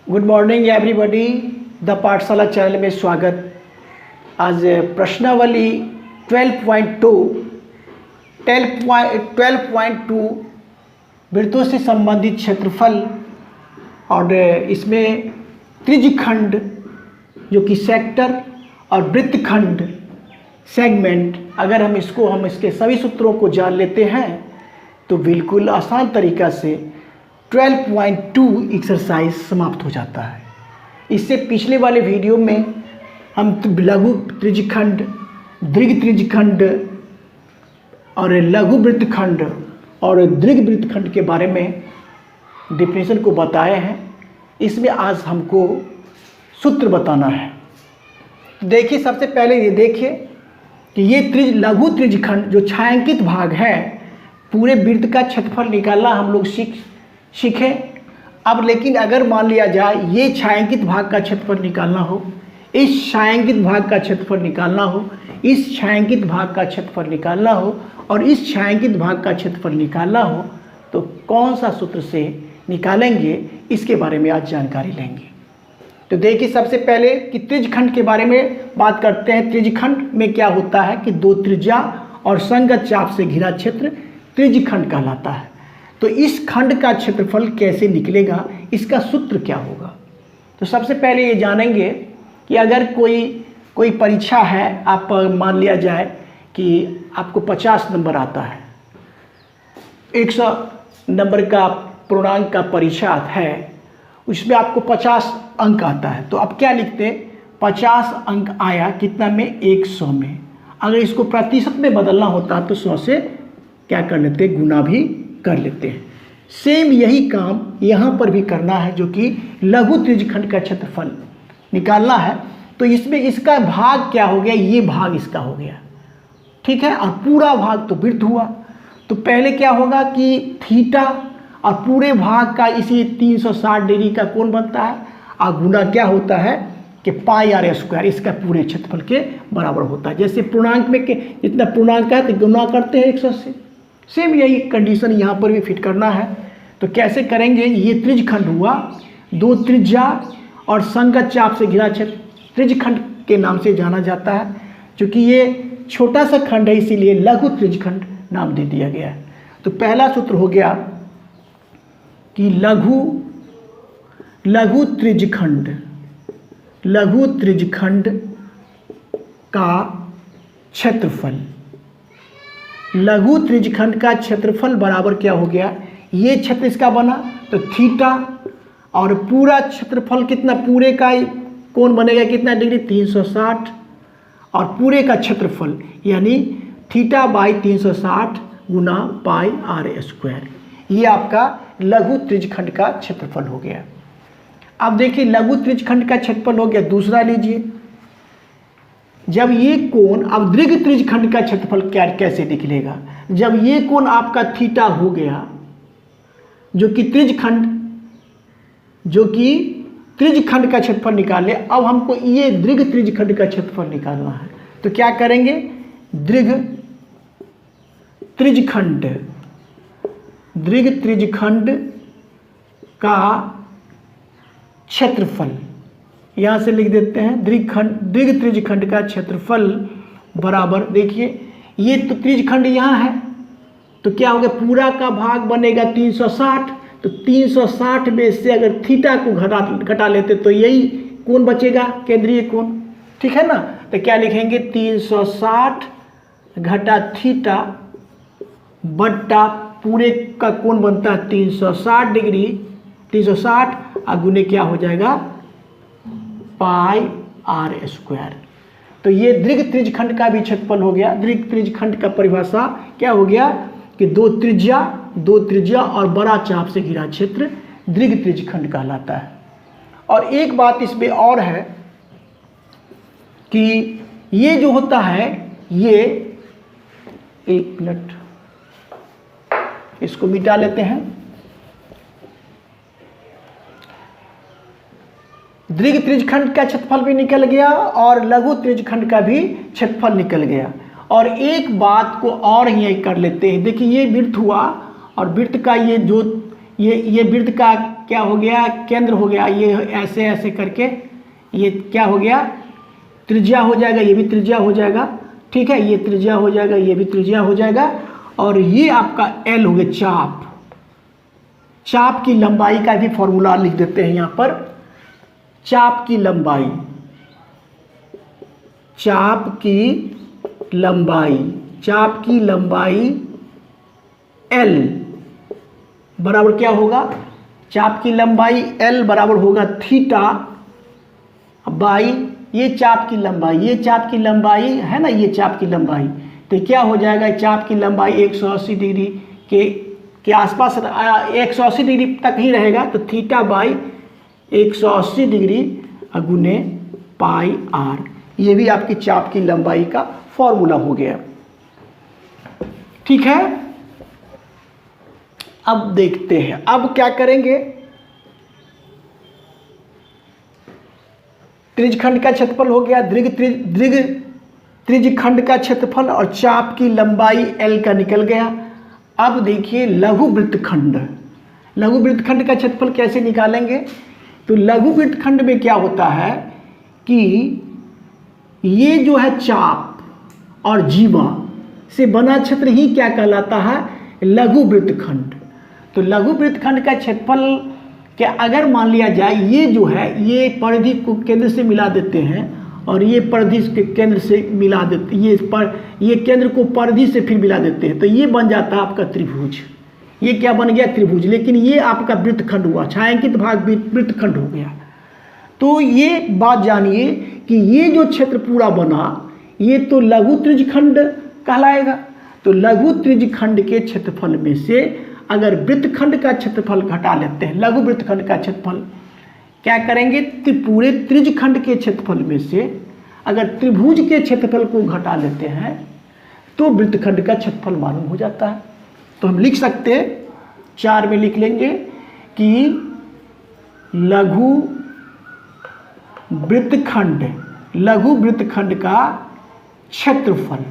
Good morning everybody. The पाठशाला channel में स्वागत। आज प्रश्नावली 12.2 वृत्तों से संबंधित क्षेत्रफल और इसमें त्रिज्यखंड जो कि सेक्टर और वृत्तखंड सेगमेंट, अगर हम इसके सभी सूत्रों को जान लेते हैं तो बिल्कुल आसान तरीक़ा से 12.2 एक्सरसाइज समाप्त हो जाता है। इससे पिछले वाले वीडियो में हम लघु त्रिज्यखंड, दीर्घ त्रिज्यखंड और लघु वृत्तखंड और दीर्घ वृत्तखंड के बारे में डिफिनेशन को बताए हैं। इसमें आज हमको सूत्र बताना है। देखिए, सबसे पहले ये देखिए कि ये लघु त्रिज्यखंड जो छायांकित भाग है, पूरे वृत्त का क्षेत्रफल निकालना हम लोग सीखें। अब लेकिन अगर मान लिया जाए ये छायांकित भाग का क्षेत्रफल निकालना हो, इस छायांकित भाग का क्षेत्रफल निकालना हो, इस छायांकित भाग का क्षेत्रफल निकालना हो और इस छायांकित भाग का क्षेत्रफल निकालना हो, तो कौन सा सूत्र से निकालेंगे, इसके बारे में आज जानकारी लेंगे। तो देखिए, सबसे पहले कि त्रिज्यखंड के बारे में बात करते हैं। त्रिज्यखंड में क्या होता है कि दो त्रिज्या और संगत चाप से घिरा क्षेत्र त्रिज्यखंड कहलाता है। तो इस खंड का क्षेत्रफल कैसे निकलेगा, इसका सूत्र क्या होगा। तो सबसे पहले ये जानेंगे कि अगर कोई परीक्षा है, आप मान लिया जाए कि आपको 50 नंबर आता है, 100 नंबर का पूर्णांक का परीक्षा है, उसमें आपको 50 अंक आता है, तो आप क्या लिखते हैं, 50 अंक आया कितना में, 100 में। अगर इसको प्रतिशत में बदलना होता तो 100 से क्या कर लेते, गुना भी कर लेते हैं। सेम यही काम यहाँ पर भी करना है, जो कि लघु त्रिज्यखंड का क्षेत्रफल निकालना है। तो इसमें इसका भाग क्या हो गया, ये भाग इसका हो गया, ठीक है, और पूरा भाग तो वृत्त हुआ। तो पहले क्या होगा कि थीटा और पूरे भाग का इसी 360 डिग्री का कोण बनता है, और गुना क्या होता है कि पाई आर स्क्वायर, इसका पूरे क्षेत्रफल के बराबर होता है। जैसे पूर्णांक में जितना पूर्णांक है तो गुना करते हैं 100 से, सेम यही कंडीशन यहाँ पर भी फिट करना है। तो कैसे करेंगे, ये त्रिज्यखंड हुआ, दो त्रिज्या और संगत चाप से घिरा क्षेत्र त्रिज्यखंड के नाम से जाना जाता है। क्योंकि ये छोटा सा खंड है, इसीलिए लघु त्रिज्यखंड नाम दे दिया गया है। तो पहला सूत्र हो गया कि लघु त्रिज्यखंड का क्षेत्रफल, लघु त्रिज्यखंड का क्षेत्रफल बराबर क्या हो गया, ये क्षेत्र इसका बना तो थीटा, और पूरा क्षेत्रफल कितना, पूरे का कोण बनेगा कितना डिग्री, 360, और पूरे का क्षेत्रफल यानी थीटा बाई 360 गुना पाई आर स्क्वायर, ये आपका लघु त्रिज्यखंड का क्षेत्रफल हो गया। अब देखिए, लघु त्रिज्यखंड का क्षेत्रफल हो गया। दूसरा लीजिए, जब ये कोण, अब दीर्घ त्रिज्यखंड का क्षेत्रफल कैसे निकलेगा, जब ये कोण आपका थीटा हो गया, जो कि त्रिज्यखंड का क्षेत्रफल निकाले। अब हमको ये दीर्घ त्रिज्यखंड का क्षेत्रफल निकालना है, तो क्या करेंगे, दीर्घ त्रिज्यखंड का क्षेत्रफल यहाँ से लिख देते हैं, दीर्घ त्रिज्यखंड का क्षेत्रफल बराबर, देखिए ये तो त्रिज्यखंड यहाँ है, तो क्या होगा, पूरा का भाग बनेगा 360, तो 360 में से अगर थीटा को घटा लेते तो यही कोण बचेगा, केंद्रीय कोण, ठीक है ना। तो क्या लिखेंगे, 360 घटा थीटा बट्टा पूरे का कोण बनता है 360 डिग्री, 360 और गुने क्या हो जाएगा, पाई आर स्क्वायर। तो ये दीर्घ त्रिज्यखंड का भी क्षेत्रफल हो गया। दीर्घ त्रिज्यखंड का परिभाषा क्या हो गया कि दो त्रिज्या और बड़ा चाप से घिरा क्षेत्र दीर्घ त्रिज्यखंड कहलाता है। और एक बात इसमें और है कि ये जो होता है, ये एक मिनट इसको मिटा लेते हैं। दीर्घ त्रिज्यखंड का क्षेत्रफल भी निकल गया और लघु त्रिज्यखंड का भी क्षेत्रफल निकल गया। और एक बात को और ही कर लेते हैं, देखिए ये वृत्त हुआ और वृत्त का ये जो ये वृत्त का क्या हो गया, केंद्र हो गया। ये ऐसे ऐसे करके ये क्या हो गया, त्रिज्या हो जाएगा, ये भी त्रिज्या हो जाएगा, ठीक है, ये त्रिज्या हो जाएगा, ये भी त्रिज्या हो जाएगा। और ये आपका एल हो गया चाप। चाप की लंबाई का भी फॉर्मूला लिख देते हैं यहाँ पर। चाप की लंबाई, चाप की लंबाई, चाप की लंबाई एल बराबर क्या होगा, चाप की लंबाई एल बराबर होगा थीटा बाई ये चाप की लंबाई, ये चाप की लंबाई है ना, ये चाप की लंबाई। तो क्या हो जाएगा, चाप की लंबाई 180 डिग्री के आसपास 180 डिग्री तक ही रहेगा। तो थीटा बाई 180 डिग्री गुने पाई आर, ये भी आपकी चाप की लंबाई का फॉर्मूला हो गया। ठीक है, अब देखते हैं अब क्या करेंगे। त्रिज्यखंड का क्षेत्रफल हो गया, त्रिज्यखंड का क्षेत्रफल और चाप की लंबाई एल का निकल गया। अब देखिए लघु वृत्तखंड, लघु वृत्तखंड का क्षेत्रफल कैसे निकालेंगे। तो लघु वृत्तखंड में क्या होता है कि ये जो है चाप और जीवा से बना क्षेत्र ही क्या कहलाता है, लघु वृत्तखंड। तो लघु वृत्तखंड का क्षेत्रफल क्या, अगर मान लिया जाए ये जो है ये परिधि को केंद्र से मिला देते हैं और ये परिधि के केंद्र से मिला देते, ये केंद्र को परिधि से फिर मिला देते हैं, तो ये बन जाता है आपका त्रिभुज। ये क्या बन गया, त्रिभुज। लेकिन ये आपका वृत्तखंड हुआ, छायांकित भाग वृत्तखंड हो गया। तो ये बात जानिए कि ये जो क्षेत्र पूरा बना ये तो लघु त्रिज्यखंड कहलाएगा। तो लघु त्रिज्यखंड के क्षेत्रफल में से अगर वृत्तखंड का क्षेत्रफल घटा लेते हैं, लघु वृत्तखंड का क्षेत्रफल क्या करेंगे, पूरे त्रिज्यखंड के क्षेत्रफल में से अगर त्रिभुज के क्षेत्रफल को घटा लेते हैं तो वृत्तखंड का क्षेत्रफल मालूम हो जाता है। तो हम लिख सकते हैं, 4 में लिख लेंगे कि लघु वृत्तखंड, लघु वृत्तखंड का क्षेत्रफल,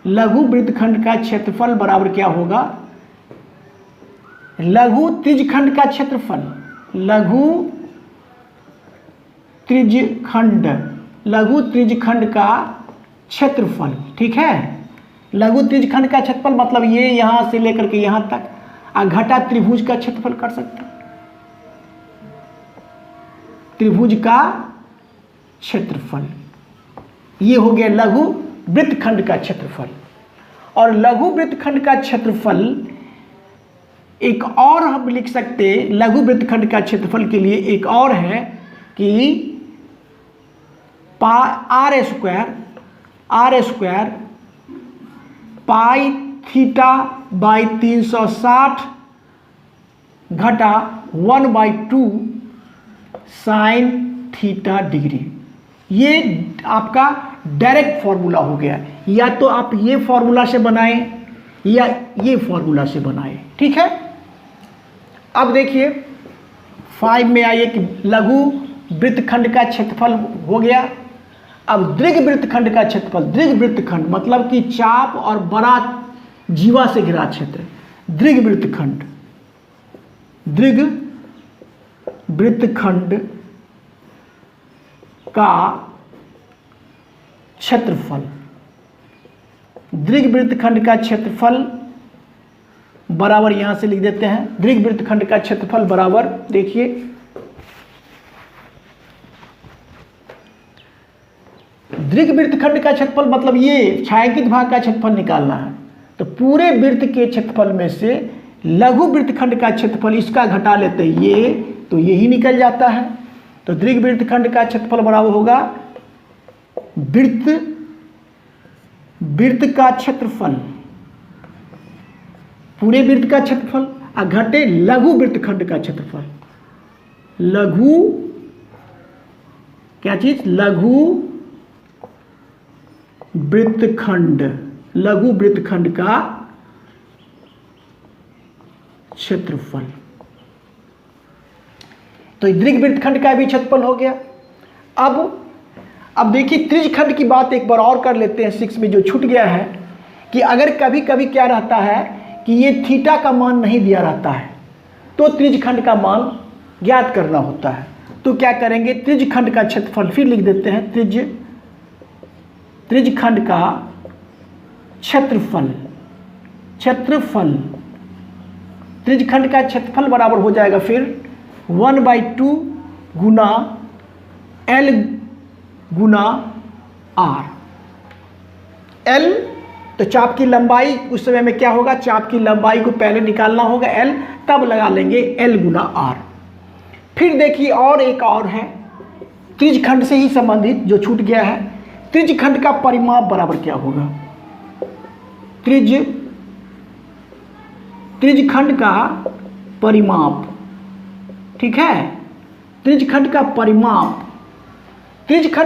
लघु वृत्तखंड का क्षेत्रफल बराबर क्या होगा, लघु त्रिज्यखंड का क्षेत्रफल, लघु त्रिज्यखंड, लघु त्रिज्यखंड का क्षेत्रफल। ठीक है, लघु त्रिज्यखंड का क्षेत्रफल मतलब ये यहां से लेकर के यहां तक, घटा त्रिभुज का क्षेत्रफल कर सकते हैं, त्रिभुज का क्षेत्रफल। ये हो गया लघु वृत्तखंड का क्षेत्रफल। और लघु वृत्तखंड का क्षेत्रफल एक और हम लिख सकते हैं, लघु वृत्तखंड का क्षेत्रफल के लिए एक और है कि r square pi theta by 360 घटा 1/2 साइन थीटा डिग्री। ये आपका डायरेक्ट फॉर्मूला हो गया, या तो आप ये फॉर्मूला से बनाएं या ये फॉर्मूला से बनाएं। ठीक है, अब देखिए 5 में आइए कि लघु वृत्तखंड का क्षेत्रफल हो गया। अब दीर्घ वृत्तखंड का क्षेत्रफल, दीर्घ वृत्तखंड मतलब कि चाप और बड़ा जीवा से घिरा क्षेत्र, दीर्घ वृत्तखंड, दीर्घ वृत्तखंड का क्षेत्रफल, दीर्घ वृत्तखंड का क्षेत्रफल बराबर यहां से लिख देते हैं, दीर्घ वृत्तखंड का क्षेत्रफल बराबर, देखिए दीर्घ वृत्तखंड का क्षेत्रफल मतलब ये छायांकित भाग का क्षेत्रफल निकालना है। तो पूरे वृत्त के क्षेत्रफल में से लघु वृत्तखंड का क्षेत्रफल इसका घटा लेते हैं ये, तो यही निकल जाता है। तो दीर्घ वृत्तखंड का क्षेत्रफल बराबर होगा वृत्त का क्षेत्रफल, पूरे वृत्त का क्षेत्रफल घटे लघु वृत्तखंड का क्षेत्रफल। लघु क्या चीज, लघु वृत्तखंड, लघु वृत्तखंड का क्षेत्रफल। तो दीर्घ वृत्तखंड का भी क्षेत्रफल हो गया। अब देखिए त्रिज्यखंड की बात एक बार और कर लेते हैं, 6 में जो छूट गया है कि अगर कभी कभी क्या रहता है कि ये थीटा का मान नहीं दिया रहता है, तो त्रिज्यखंड का मान ज्ञात करना होता है। तो क्या करेंगे, त्रिज्यखंड का क्षेत्रफल फिर लिख देते हैं, त्रिज्यखंड का क्षेत्रफल त्रिज्यखंड का क्षेत्रफल बराबर हो जाएगा फिर 1/2 गुना L गुना R। L तो चाप की लंबाई, उस समय में क्या होगा, चाप की लंबाई को पहले निकालना होगा L, तब लगा लेंगे L गुना R। फिर देखिए और एक और है त्रिज्यखंड से ही संबंधित जो छूट गया है, त्रिज्यखंड का परिमाप बराबर क्या होगा, त्रिज्यखंड का परिमाप, ठीक है, त्रिज्यखंड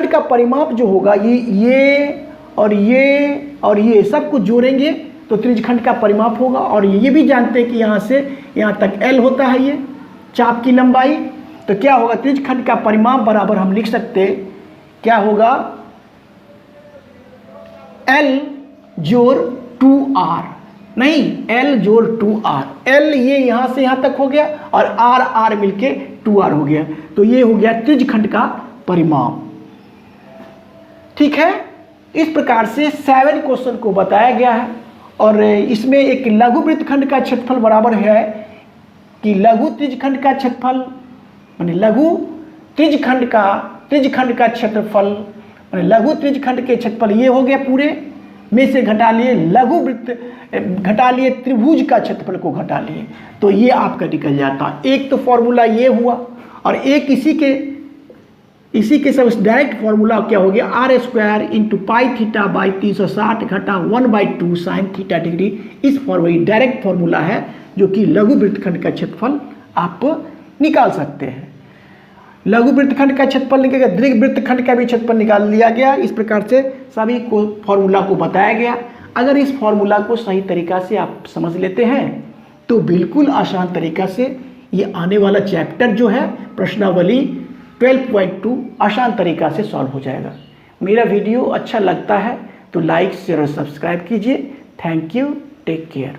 का परिमाप जो होगा ये और ये सब कुछ जोड़ेंगे तो त्रिज्यखंड का परिमाप होगा। और ये भी जानते हैं कि यहाँ से यहाँ तक L होता है ये चाप की लंबाई, तो क्या होगा, त्रिज्यखंड का परिमाप बराबर हम लिख सकते हैं, क्या होगा, L जोड़ 2R, नहीं L जोड़ 2R, L ये यहाँ से यहाँ तक हो गया और R मिलके 2R हो गया, तो ये हो गया त्रिज्यखंड का परिमाप। ठीक है, इस प्रकार से 7 क्वेश्चन को बताया गया है। और इसमें एक लघु वृत्तखंड का क्षेत्रफल बराबर है कि लघु त्रिज्यखंड का क्षेत्रफल, माने लघु त्रिज्यखंड का क्षेत्रफल, माने लघु त्रिज्यखंड के क्षेत्रफल ये हो गया, पूरे में से घटा लिए लघु वृत्त घटा लिए, त्रिभुज का क्षेत्रफल को घटा लिए, तो ये आपका निकल जाता। एक तो फॉर्मूला ये हुआ और एक इसी के सब डायरेक्ट फॉर्मूला क्या हो गया, r² into pi theta by 360 घटा 1/2 साइन थीटा डिग्री। इस फॉर्मूला डायरेक्ट फॉर्मूला है जो कि लघु वृत्तखंड का क्षेत्रफल आप निकाल सकते हैं। लघु वृत्तखंड का क्षेत्रफल निकलेगा, दीर्घ वृत्तखंड का भी क्षेत्रफल निकाल लिया गया। इस प्रकार से सभी को फॉर्मूला को बताया गया। अगर इस फॉर्मूला को सही तरीका से आप समझ लेते हैं तो बिल्कुल आसान तरीका से ये आने वाला चैप्टर जो है प्रश्नावली 12.2 आसान तरीका से सॉल्व हो जाएगा। मेरा वीडियो अच्छा लगता है तो लाइक शेयर और सब्सक्राइब कीजिए। Thank you, take care.